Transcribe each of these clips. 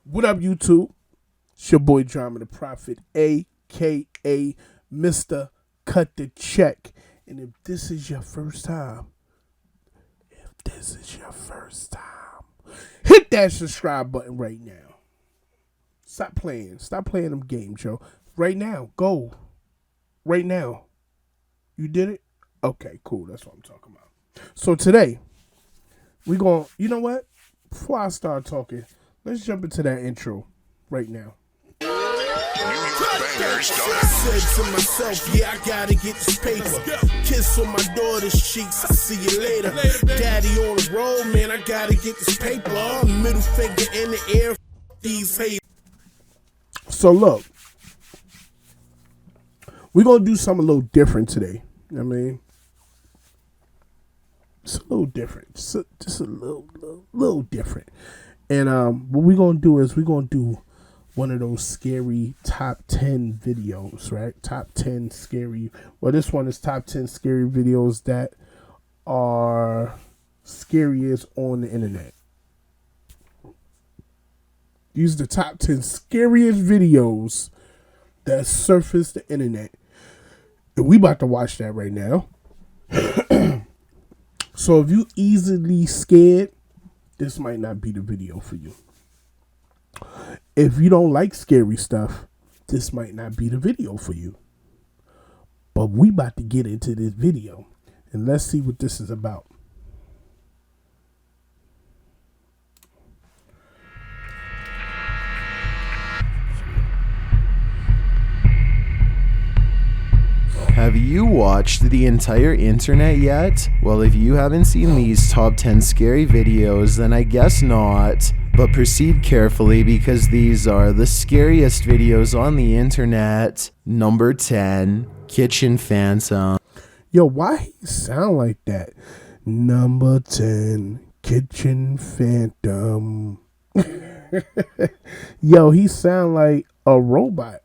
What up, YouTube? It's your boy Drama the Prophet, aka Mr. Cut the Check. And if this is your first time, hit that subscribe button right now. Stop playing them games, yo. Right now, go. Right now. You did it? Okay, cool. That's what I'm talking about. So today, we going, you know what? Before I start talking, let's jump into that intro right now. I said to myself, yeah, I gotta get this paper. Kiss on my daughter's cheeks, I'll see you later. Daddy on the road, man, I gotta get this paper. Middle finger in the air, these haters. So look, we're gonna do something a little different today. I mean, it's a little different, just a little different. And what we're gonna do is we're gonna do one of those scary top 10 videos, right? Top 10 scary. Well, this one is top 10 scary videos that are scariest on the internet. These are the top 10 scariest videos that surface the internet. And we about to watch that right now. So if you easily scared, this might not be the video for you. If you don't like scary stuff, this might not be the video for you. But we about to get into this video and let's see what this is about. Have you watched the entire internet yet? Well, if you haven't seen these top 10 scary videos, then I guess not. But proceed carefully because these are the scariest videos on the internet. Number 10, Kitchen Phantom. Yo, why he sound like that? Number 10, Kitchen Phantom. Yo, he sound like a robot.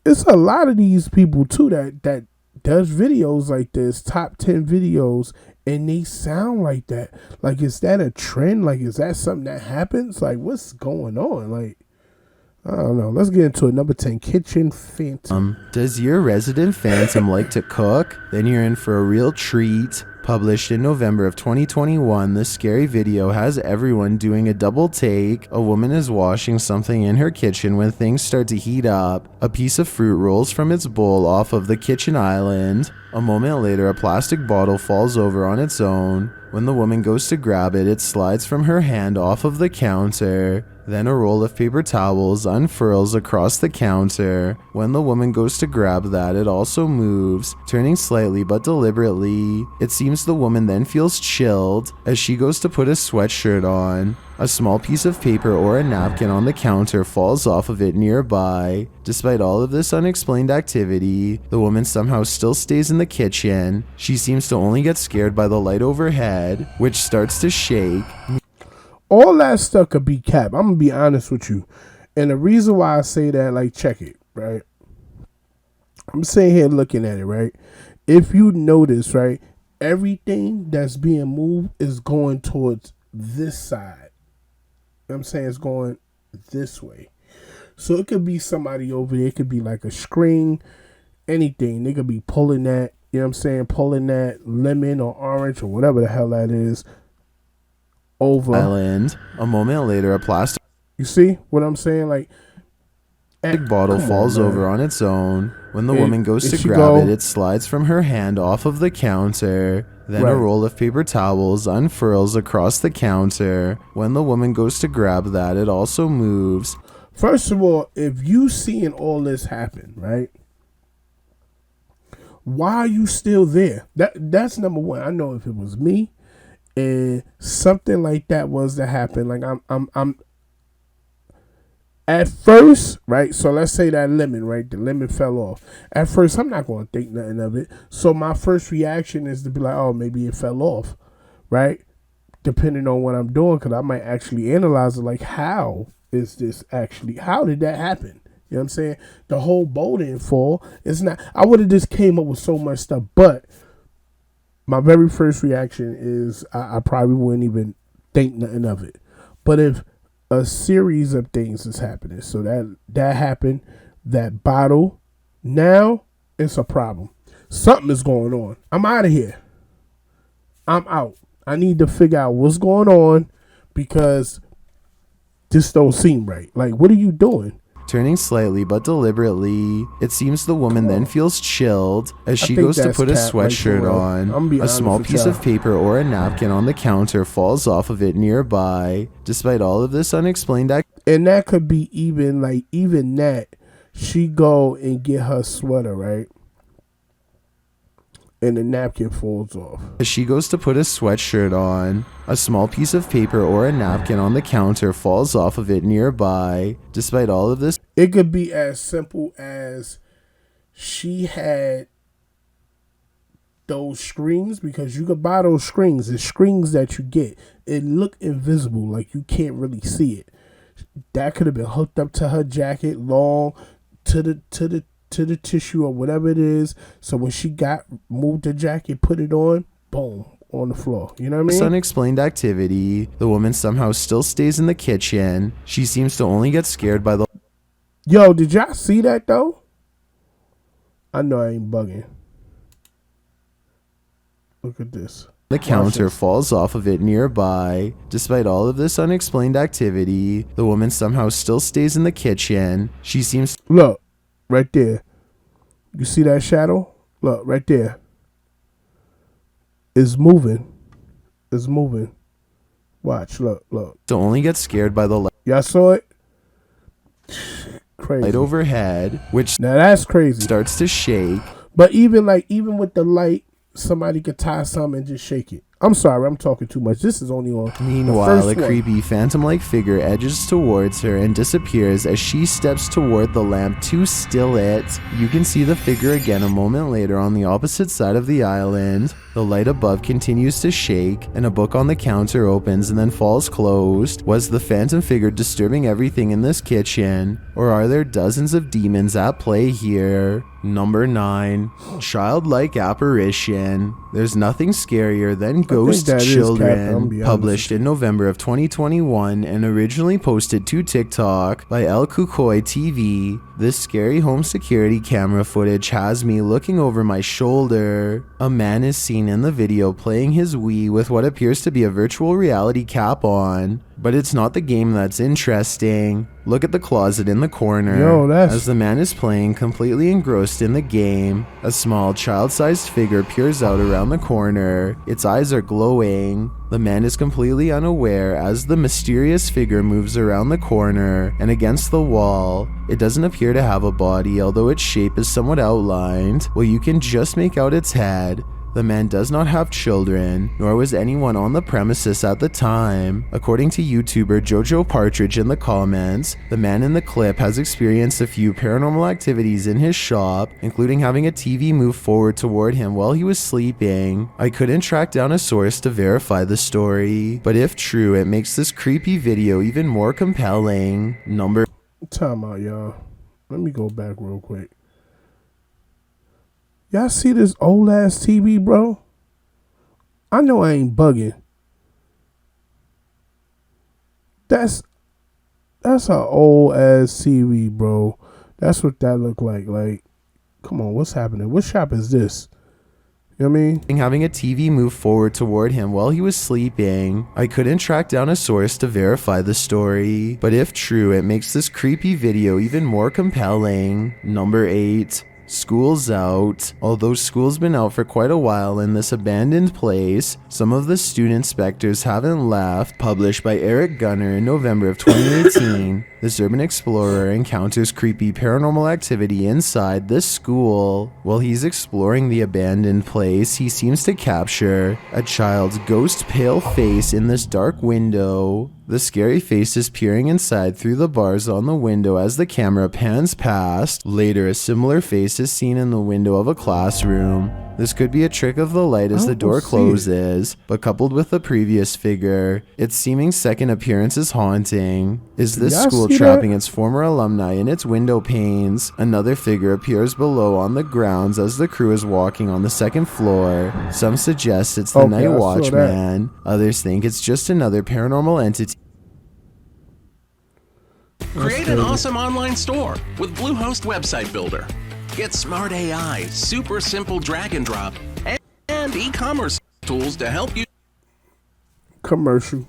It's a lot of these people too that does videos like this, top 10 videos, and they sound like that. Like, is that a trend? Like, is that something that happens? Like, what's going on? Like, I don't know. Let's get into it. Number 10, Kitchen Phantom. Does your resident phantom like to cook? Then you're in for a real treat. Published in November of 2021, this scary video has everyone doing a double take. A woman is washing something in her kitchen when things start to heat up. A piece of fruit rolls from its bowl off of the kitchen island. A moment later, a plastic bottle falls over on its own. When the woman goes to grab it, it slides from her hand off of the counter. Then a roll of paper towels unfurls across the counter. When the woman goes to grab that, it also moves, turning slightly but deliberately. It seems the woman then feels chilled as she goes to put a sweatshirt on. A small piece of paper or a napkin on the counter falls off of it nearby. Despite all of this unexplained activity, the woman somehow still stays in the kitchen. She seems to only get scared by the light overhead, which starts to shake. All that stuff could be cap. I'm going to be honest with you. And the reason why I say that, like, check it, right? I'm sitting here looking at it, right? If you notice, right, everything that's being moved is going towards this side. You know what I'm saying? It's going this way. So it could be somebody over there. It could be like a string, anything. They could be pulling that, you know what I'm saying? Pulling that lemon or orange or whatever the hell that is over. Island. A moment later, a plastic You see what I'm saying? Like, bottle falls over on its own. When the woman goes to grab it, it slides from her hand off of the counter. Then a roll of paper towels unfurls across the counter. When the woman goes to grab that, it also moves. First of all, if you seeing all this happen, right? Why are you still there? That's number one. I know if it was me and something like that was to happen, like I'm at first, right? So let's say that lemon, right? The lemon fell off. At first, I'm not going to think nothing of it. So my first reaction is to be like, oh, maybe it fell off, right? Depending on what I'm doing, because I might actually analyze it like, how is this actually, how did that happen? You know what I'm saying? The whole bowl didn't fall. It's not, I would have just came up with so much stuff, but my very first reaction is I probably wouldn't even think nothing of it. But if a series of things is happening. So that happened, that bottle. Now it's a problem. Something is going on. I'm out of here. I'm out. I need to figure out what's going on because this don't seem right. Like, what are you doing? Turning slightly but deliberately, it seems the woman then feels chilled as she think goes to that's put a cat sweatshirt right on. there. I'm gonna be A honest small with piece y'all. of paper or a napkin on the counter falls off of it nearby. Despite all of this unexplained And that could be even that. She go and get her sweater, right? And the napkin falls off. as she goes to put a sweatshirt on, a small piece of paper or a napkin on the counter falls off of it nearby. Despite all of this, It could be as simple as she had those strings, because you could buy those strings. The strings that you get, it look invisible, like you can't really see it. That could have been hooked up to her jacket, long to the tissue or whatever it is. So when she moved the jacket, put it on, boom, on the floor. You know what I this mean? unexplained activity, the woman somehow still stays in the kitchen. She seems to only get scared by the Yo, did y'all see that though? I know I ain't bugging. Look at this. The counter this. falls off of it nearby. Despite all of this unexplained activity, the woman somehow still stays in the kitchen. She seems Look, right there. You see that shadow? Look, right there. It's moving. It's moving. Watch, look. to only get scared by the Y'all saw it? Crazy. light overhead, which Now that's crazy. starts to shake. But even with the light, somebody could tie something and just shake it. I'm sorry, I'm talking too much. This is only on Meanwhile, the a first one. creepy phantom-like figure edges towards her and disappears as she steps toward the lamp to still it. You can see the figure again a moment later on the opposite side of the island. The light above continues to shake, and a book on the counter opens and then falls closed. Was the phantom figure disturbing everything in this kitchen, or are there dozens of demons at play here? Number 9. Childlike apparition. There's nothing scarier than ghost that is Cap, I'm children. be honest Published in November of 2021 and originally posted to TikTok by El Kukoi TV. This scary home security camera footage has me looking over my shoulder. A man is seen in the video playing his Wii with what appears to be a virtual reality cap on. But it's not the game that's interesting. Look at the closet in the corner. Yo, that's- As the man is playing, completely engrossed in the game, a small child-sized figure peers out around the corner. Its eyes are glowing. The man is completely unaware as the mysterious figure moves around the corner and against the wall. It doesn't appear to have a body, although its shape is somewhat outlined. Well, you can just make out its head. The man does not have children, nor was anyone on the premises at the time. According to YouTuber Jojo Partridge in the comments, the man in the clip has experienced a few paranormal activities in his shop, including having a TV move forward toward him while he was sleeping. I couldn't track down a source to verify the story, but if true, it makes this creepy video even more compelling. Number Time out, y'all. Let me go back real quick. Y'all see this old ass TV, bro? I know I ain't bugging. That's an old ass TV, bro. That's what that look like. Like, come on, what's happening? What shop is this? You know what I mean? having a TV move forward toward him while he was sleeping. I couldn't track down a source to verify the story, but if true, it makes this creepy video even more compelling. Number 8. School's out. Although school's been out for quite a while in this abandoned place, some of the student specters haven't left. Published by Eric Gunner in November of 2018, this urban explorer encounters creepy paranormal activity inside this school. While he's exploring the abandoned place, he seems to capture a child's ghost pale face in this dark window. The scary face is peering inside through the bars on the window as the camera pans past. Later, a similar face is seen in the window of a classroom. This could be a trick of the light as the door closes, but coupled with the previous figure, its seeming second appearance is haunting. Is this school trapping its former alumni in its window panes? Another figure appears below on the grounds as the crew is walking on the second floor. Some suggest it's the night watchman. Others think it's just another paranormal entity. Create an awesome online store with Bluehost Website Builder. Get smart AI, super simple drag and drop, and e-commerce tools to help you. Commercial.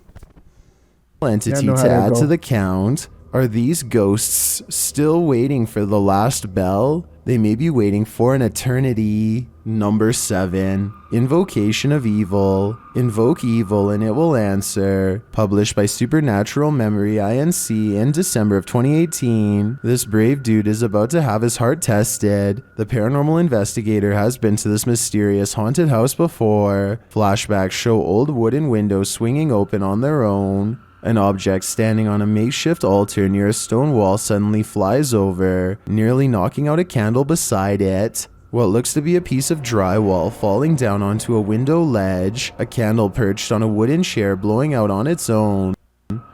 Entity to add to the count. Are these ghosts still waiting for the last bell? They may be waiting for an eternity. Number 7, Invocation of Evil. Invoke evil and it will answer. Published by Supernatural Memory Inc. in December of 2018. This brave dude is about to have his heart tested. The paranormal investigator has been to this mysterious haunted house before. Flashbacks show old wooden windows swinging open on their own. An object standing on a makeshift altar near a stone wall suddenly flies over, nearly knocking out a candle beside it. What looks to be a piece of drywall falling down onto a window ledge, a candle perched on a wooden chair blowing out on its own,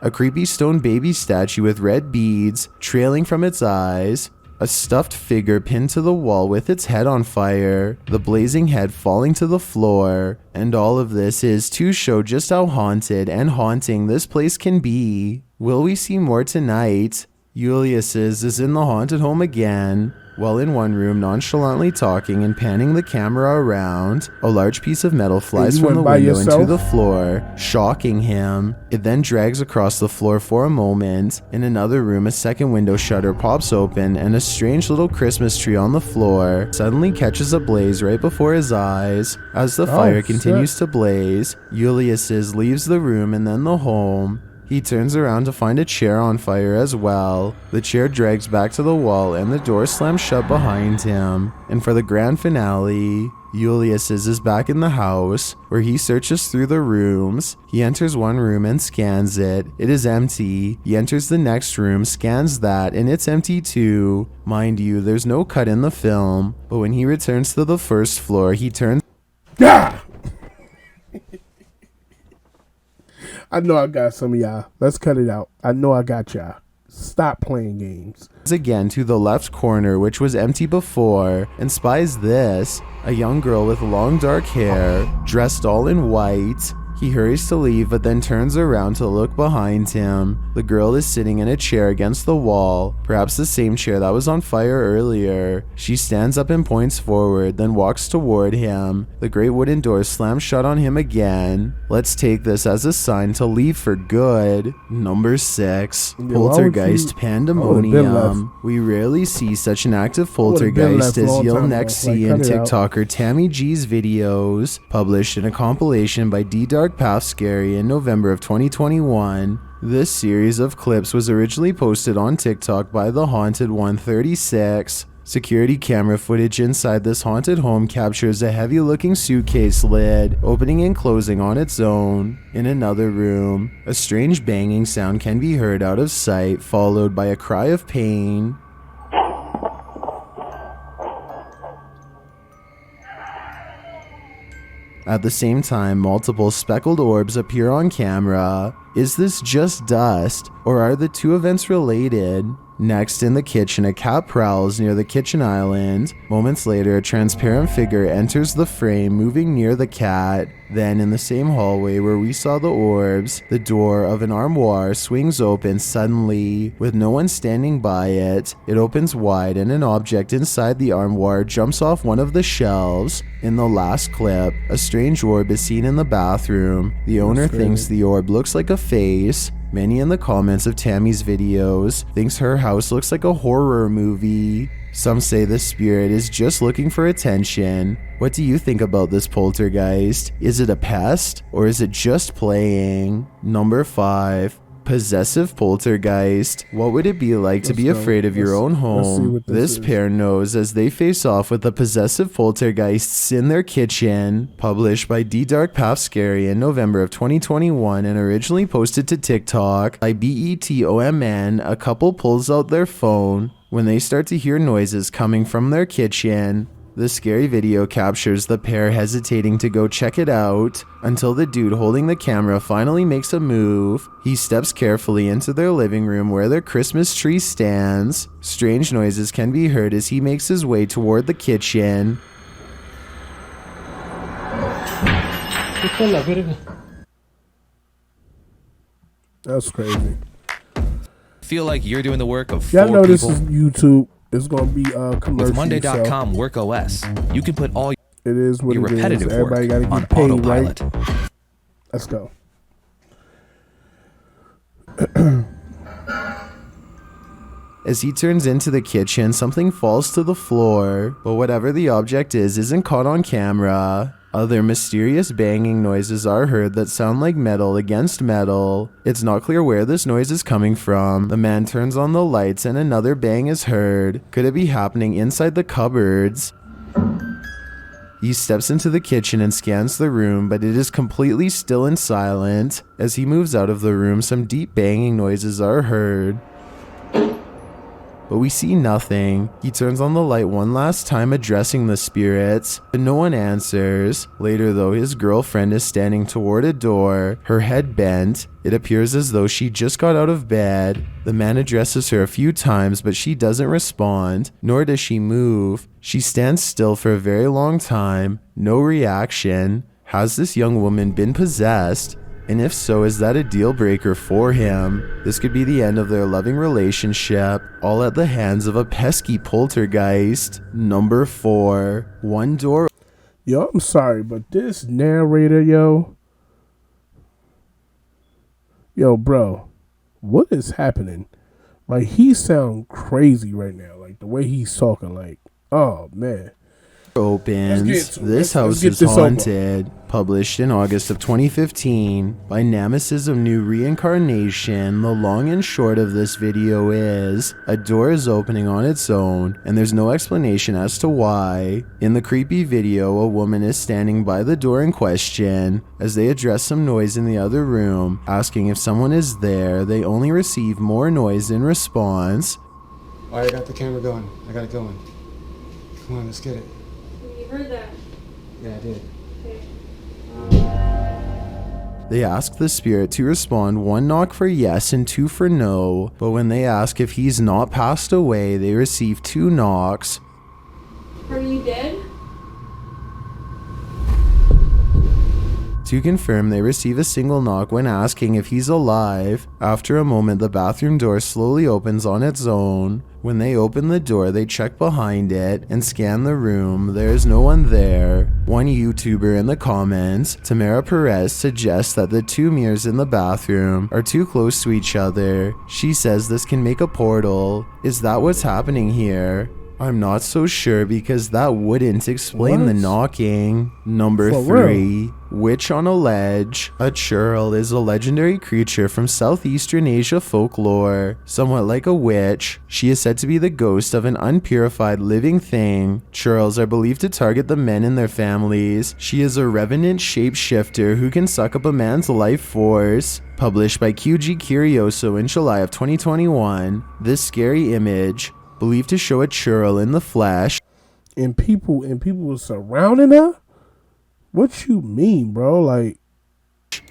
a creepy stone baby statue with red beads trailing from its eyes, a stuffed figure pinned to the wall with its head on fire, the blazing head falling to the floor, and all of this is to show just how haunted and haunting this place can be. Will we see more tonight? Julius's is in the haunted home again. While in one room nonchalantly talking and panning the camera around, a large piece of metal flies from the window into the floor, shocking him. It then drags across the floor for a moment. In another room, a second window shutter pops open and a strange little Christmas tree on the floor suddenly catches ablaze right before his eyes. As the fire continues to blaze, Julius's leaves the room and then the home. He turns around to find a chair on fire as well. The chair drags back to the wall and the door slams shut behind him. And for the grand finale, Julius is back in the house, where he searches through the rooms. He enters one room and scans it. It is empty. He enters the next room, scans that, and it's empty too. Mind you, there's no cut in the film, but when he returns to the first floor, he turns... Yeah! I know I got some of y'all. Let's cut it out. I know I got y'all. Stop playing games. Again to the left corner, which was empty before, and spies this, a young girl with long dark hair, dressed all in white. He hurries to leave, but then turns around to look behind him. The girl is sitting in a chair against the wall, perhaps the same chair that was on fire earlier. She stands up and points forward, then walks toward him. The great wooden door slams shut on him again. Let's take this as a sign to leave for good. Number 6, Poltergeist Pandemonium. We rarely see such an active poltergeist as you'll next see in TikToker Tammy G's videos, published in a compilation by D-Dark Path Scary in November of 2021. This series of clips was originally posted on TikTok by The Haunted 136. Security camera footage inside this haunted home captures a heavy-looking suitcase lid opening and closing on its own. In another room, a strange banging sound can be heard out of sight, followed by a cry of pain. At the same time, multiple speckled orbs appear on camera. Is this just dust, or are the two events related? Next, in the kitchen, a cat prowls near the kitchen island. Moments later, a transparent figure enters the frame, moving near the cat. Then, in the same hallway where we saw the orbs, the door of an armoire swings open suddenly, with no one standing by it. It opens wide, and an object inside the armoire jumps off one of the shelves. In the last clip, a strange orb is seen in the bathroom. The owner thinks the orb looks like a face. Many in the comments of Tammy's videos thinks her house looks like a horror movie. Some say the spirit is just looking for attention. What do you think about this poltergeist? Is it a pest, or is it just playing? Number 5. Possessive poltergeist. What would it be like to be afraid of your own home? This pair knows as they face off with the possessive poltergeists in their kitchen. Published by D-Dark Path Scary in November of 2021 and originally posted to TikTok by BETOMN, a couple pulls out their phone when they start to hear noises coming from their kitchen. The scary video captures the pair hesitating to go check it out until the dude holding the camera finally makes a move. He steps carefully into their living room where their Christmas tree stands. Strange noises can be heard as he makes his way toward the kitchen. That's crazy. Feel like you're doing the work of Y'all 4 know this people? is YouTube. It's gonna be commercial. With So Monday.com Work OS, you can put all it is what your it is. repetitive Everybody work gotta on get paid, autopilot. right? Let's go. As he turns into the kitchen, something falls to the floor, but whatever the object is isn't caught on camera. Other mysterious banging noises are heard that sound like metal against metal. It's not clear where this noise is coming from. The man turns on the lights and another bang is heard. Could it be happening inside the cupboards? He steps into the kitchen and scans the room, but it is completely still and silent. As he moves out of the room, some deep banging noises are heard, but we see nothing. He turns on the light one last time, addressing the spirits, but no one answers. Later though, his girlfriend is standing toward a door, her head bent. It appears as though she just got out of bed. The man addresses her a few times, but she doesn't respond, nor does she move. She stands still for a very long time, no reaction. Has this young woman been possessed? And if so, is that a deal breaker for him? This could be the end of their loving relationship, all at the hands of a pesky poltergeist. Number 4, one door. Yo, I'm sorry, but this narrator, yo, bro, what is happening? Like, he sound crazy right now. Like, the way he's talking, like, oh, man. Opens. This Let's house get is this over. haunted. Published in August of 2015 by Nemesis of New Reincarnation. The long and short of this video is a door is opening on its own, and there's no explanation as to why. In the creepy video, a woman is standing by the door in question. As they address some noise in the other room, asking if someone is there, they only receive more noise in response. Alright, I got the camera going. I got it going. Come on, let's get it. You heard that? Yeah, I did. Okay. They ask the spirit to respond 1 knock for yes and 2 for no, but when they ask if he's not passed away, they receive 2 knocks. Are you dead? To confirm, they receive a single knock when asking if he's alive. After a moment, the bathroom door slowly opens on its own. When they open the door, they check behind it and scan the room. There is no one there. One YouTuber in the comments, Tamara Perez, suggests that the 2 mirrors in the bathroom are too close to each other. She says this can make a portal. Is that what's happening here? I'm not so sure because that wouldn't explain the What? knocking. Number For 3, Witch on a Ledge. A churl is a legendary creature from Southeastern Asia folklore. Somewhat like a witch, she is said to be the ghost of an unpurified living thing. Churls are believed to target the men in their families. She is a revenant shapeshifter who can suck up a man's life force. Published by QG Curioso in July of 2021, this scary image, believed to show a churl in the flesh, And people were surrounding her? What you mean, bro? Like,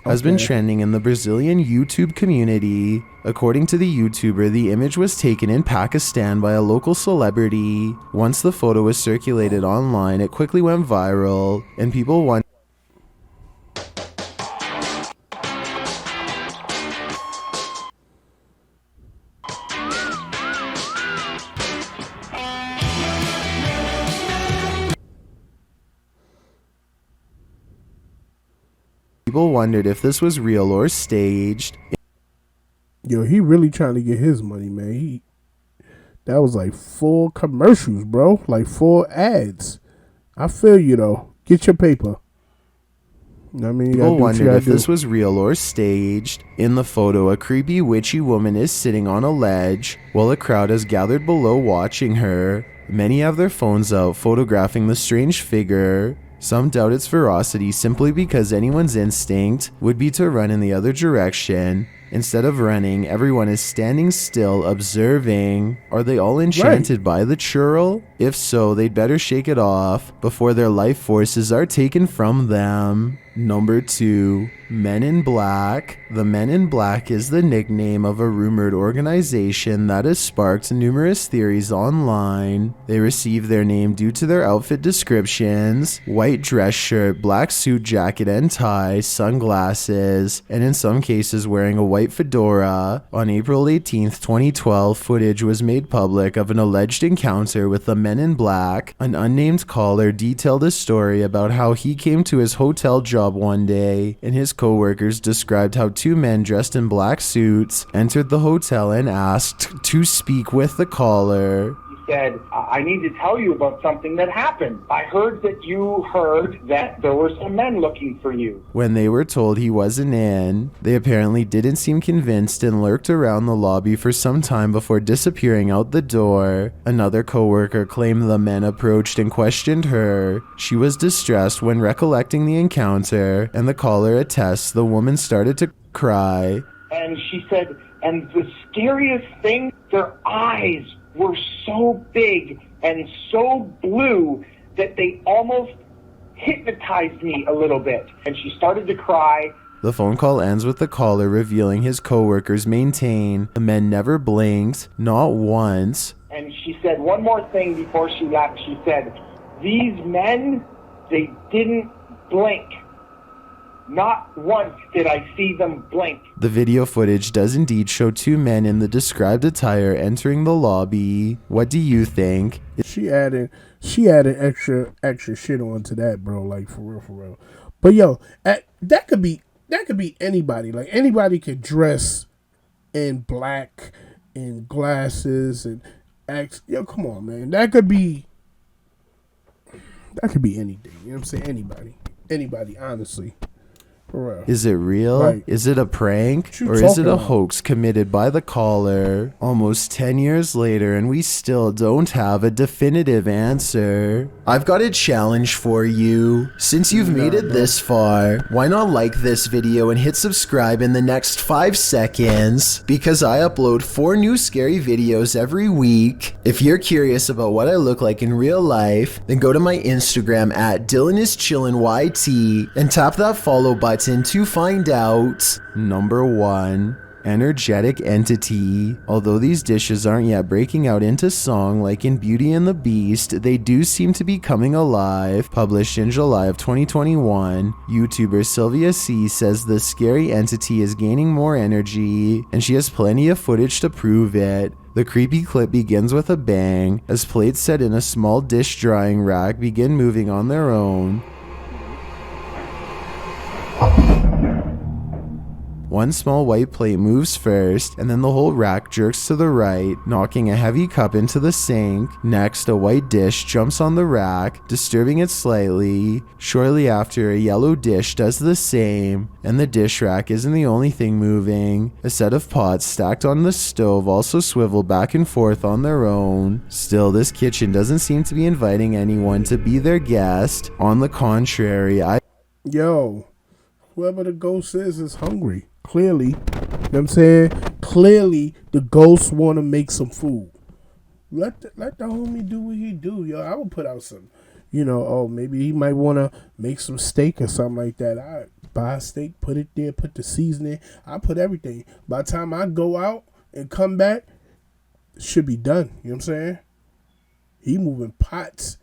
has been okay. trending in the Brazilian YouTube community. According to the YouTuber, the image was taken in Pakistan by a local celebrity. Once the photo was circulated online, it quickly went viral, and people wondered if this was real or staged. Yo, he really trying to get his money, man. That was like 4 commercials, bro. Like 4 ads. I feel you, though. Get your paper. I mean, you gotta People do what you wondered gotta if do. this was real or staged. In the photo, a creepy witchy woman is sitting on a ledge, while a crowd has gathered below watching her. Many have their phones out, photographing the strange figure. Some doubt its veracity simply because anyone's instinct would be to run in the other direction. Instead of running, everyone is standing still, observing. Are they all enchanted by the churl? If so, they'd better shake it off before their life forces are taken from them. Number 2, Men in Black. The Men in Black is the nickname of a rumored organization that has sparked numerous theories online. They receive their name due to their outfit descriptions: white dress shirt, black suit jacket and tie, sunglasses, and in some cases wearing a white fedora. On April 18th, 2012, footage was made public of an alleged encounter with the Men in Black. An unnamed caller detailed a story about how he came to his hotel job one day, and his co-workers described how two men dressed in black suits entered the hotel and asked to speak with the caller. Said, I need to tell you about something that happened. I heard that you heard that there were some men looking for you. When they were told he wasn't in, they apparently didn't seem convinced and lurked around the lobby for some time before disappearing out the door. Another coworker claimed the men approached and questioned her. She was distressed when recollecting the encounter, and the caller attests the woman started to cry. And she said, and the scariest thing, their eyes were so big and so blue that they almost hypnotized me a little bit. And she started to cry. The phone call ends with the caller revealing his coworkers maintain the men never blinked, not once. And she said one more thing before she left. She said, these men, they didn't blink. Not once did I see them blink. The video footage does indeed show two men in the described attire entering the lobby. What do you think? She added extra shit onto that, bro. Like for real. But yo, that could be anybody. Like anybody could dress in black and glasses and act. Yo, come on, man. That could be anything. You know what I'm saying? Anybody. Honestly. Is it real? Right. Is it a prank? Or is it a hoax committed by the caller? Almost 10 years later, and we still don't have a definitive answer. I've got a challenge for you. Since you've made it this far, why not like this video and hit subscribe in the next 5 seconds? Because I upload 4 new scary videos every week. If you're curious about what I look like in real life, then go to my Instagram at DylanIsChillinYT and tap that follow button to find out. Number 1. Energetic entity. Although these dishes aren't yet breaking out into song like in Beauty and the Beast, they do seem to be coming alive. Published in July of 2021, YouTuber Sylvia C says the scary entity is gaining more energy, and she has plenty of footage to prove it. The creepy clip begins with a bang, as plates set in a small dish drying rack begin moving on their own. One small white plate moves first, and then the whole rack jerks to the right, knocking a heavy cup into the sink. Next, a white dish jumps on the rack, disturbing it slightly. Shortly after, a yellow dish does the same, and the dish rack isn't the only thing moving. A set of pots stacked on the stove also swivel back and forth on their own. Still, this kitchen doesn't seem to be inviting anyone to be their guest. On the contrary, Yo, whoever the ghost is hungry. Clearly, you know what I'm saying? Clearly, the ghosts want to make some food. Let the homie do what he do, yo. I would put out some, maybe he might want to make some steak or something like that. I buy a steak, put it there, put the seasoning. I put everything. By the time I go out and come back, it should be done. You know what I'm saying? He moving pots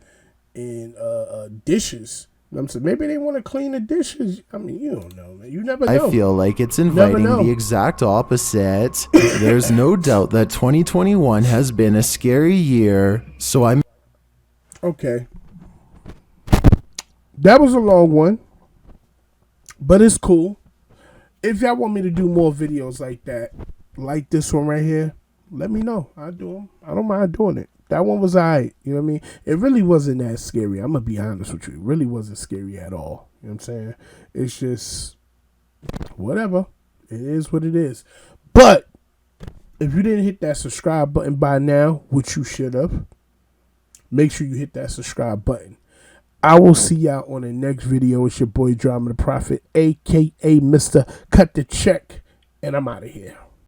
and dishes. I'm saying maybe they want to clean the dishes. I mean, you don't know, man. You never know. I feel like it's inviting the exact opposite. There's no doubt that 2021 has been a scary year, so I'm... Okay. That was a long one, but it's cool. If y'all want me to do more videos like that, like this one right here, let me know. I'll do them. I don't mind doing it. That one was alright, you know what I mean? It really wasn't that scary. I'm going to be honest with you. It really wasn't scary at all. You know what I'm saying? It's just, whatever. It is what it is. But, if you didn't hit that subscribe button by now, which you should have, make sure you hit that subscribe button. I will see y'all on the next video. It's your boy, Drama the Prophet, a.k.a. Mr. Cut the Check. And I'm out of here.